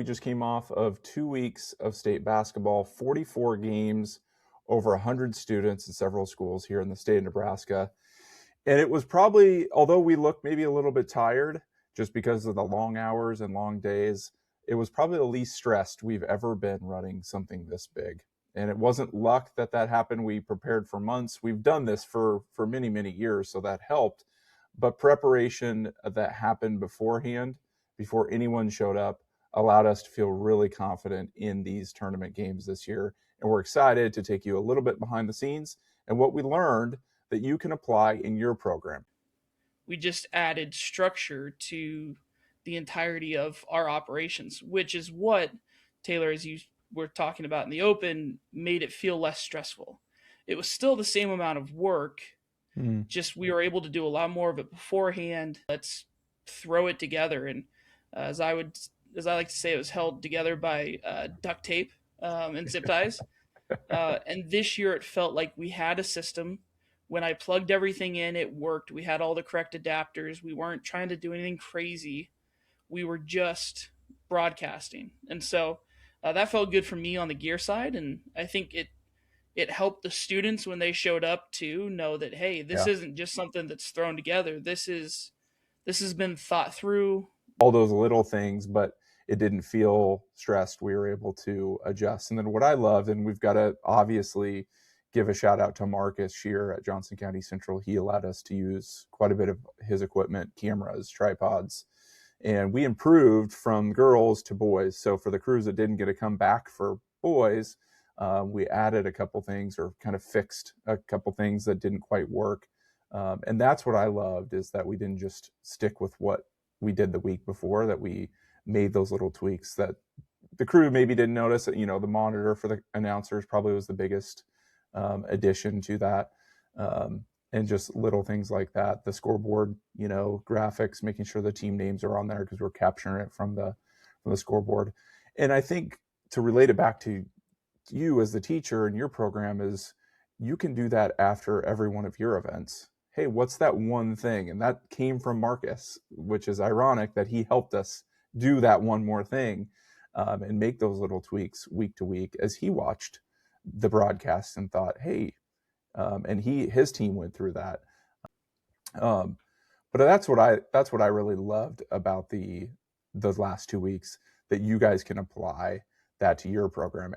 just came off of 2 weeks of state basketball, 44 games, over 100 students in several schools here in the state of Nebraska. And it was probably, although we looked maybe a little bit tired just because of the long hours and long days, it was probably the least stressed we've ever been running something this big. And it wasn't luck that that happened. We prepared for months. We've done this for many, many years, so that helped. But preparation that happened beforehand, before anyone showed up, allowed us to feel really confident in these tournament games this year. And we're excited to take you a little bit behind the scenes and what we learned that you can apply in your program. We just added structure to the entirety of our operations, which is what, Taylor, as you were talking about in the open, made it feel less stressful. It was still the same amount of work, just we were able to do a lot more of it beforehand. Let's throw it together. And as I would, as I like to say, it was held together by duct tape and zip ties. And this year it felt like we had a system. When I plugged everything in, it worked. We had all the correct adapters. We weren't trying to do anything crazy. We were just broadcasting. And so that felt good for me on the gear side. And I think it helped the students when they showed up to know that, hey, this Yeah. isn't just something that's thrown together. This has been thought through. All those little things, but it didn't feel stressed. We were able to adjust. And then what I loved, and we've got to obviously give a shout out to Marcus Shear at Johnson County Central. He allowed us to use quite a bit of his equipment, cameras, tripods, and we improved from girls to boys. So for the crews that didn't get to come back for boys, we added a couple things or kind of fixed a couple things that didn't quite work. And that's what I loved, is that we didn't just stick with what we did the week before, that we made those little tweaks that the crew maybe didn't notice. The monitor for the announcers probably was the biggest addition to that. And just little things like that. The scoreboard, graphics, making sure the team names are on there because we're capturing it from the scoreboard. And I think to relate it back to you as the teacher in your program is you can do that after every one of your events. Hey, what's that one thing? And that came from Marcus, which is ironic that he helped us do that one more thing and make those little tweaks week to week as he watched the broadcast and thought, hey, and his team went through that. But that's what I really loved about those last 2 weeks, that you guys can apply that to your program.